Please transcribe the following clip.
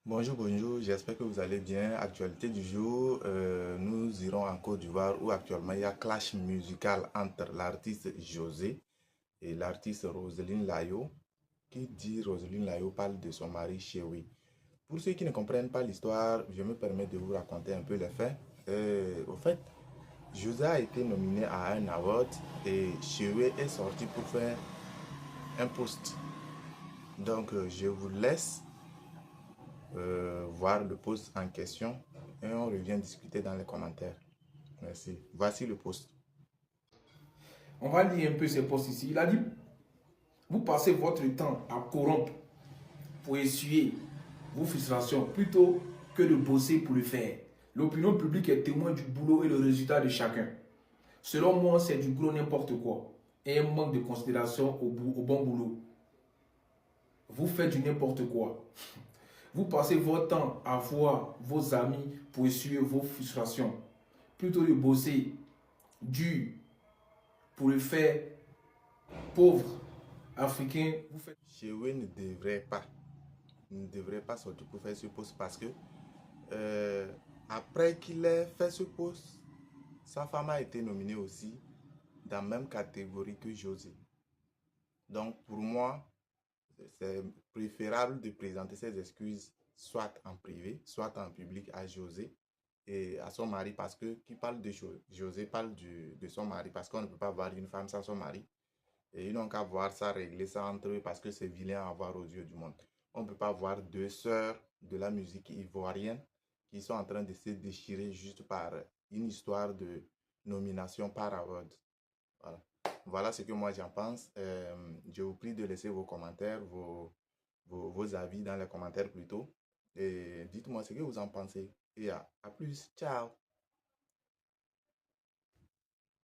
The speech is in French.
Bonjour, bonjour, j'espère que vous allez bien. Actualité du jour, nous irons en Côte d'Ivoire où actuellement il y a clash musical entre l'artiste José et l'artiste Roselyne Layo. Qui dit Roselyne Layo parle de son mari Chewi. Pour ceux qui ne comprennent pas l'histoire, je me permets de vous raconter un peu les faits. Au fait, José a été nominé à un award et Chewi est sorti pour faire un post. Donc, je vous laisse voir le post en question et on revient discuter dans les commentaires. Merci. Voici le post. On va lire un peu ces postes ici. Il a dit, vous passez votre temps à corrompre pour essuyer vos frustrations plutôt que de bosser pour le faire. L'opinion publique est témoin du boulot et le résultat de chacun. Selon moi, c'est du gros n'importe quoi et un manque de considération au bon boulot. Vous faites du n'importe quoi. Vous passez votre temps à voir vos amis pour essuyer vos frustrations plutôt que de bosser dur pour le faire. Pauvre africain, vous faites... Chewe ne devrait pas sortir pour faire ce post parce que après qu'il ait fait ce post, sa femme a été nominée aussi dans la même catégorie que José. Donc pour moi, c'est préférable de présenter ses excuses soit en privé, soit en public à José et à son mari parce que qui parle de José parle de son mari parce qu'on ne peut pas voir une femme sans son mari. Et ils n'ont qu'à voir ça, régler ça entre eux parce que c'est vilain à voir aux yeux du monde. On ne peut pas voir deux sœurs de la musique ivoirienne qui sont en train de se déchirer juste par une histoire de nomination par award. Voilà. Voilà ce que moi j'en pense. Je vous prie de laisser vos commentaires, vos avis dans les commentaires plutôt. Et dites-moi ce que vous en pensez. Et à plus. Ciao.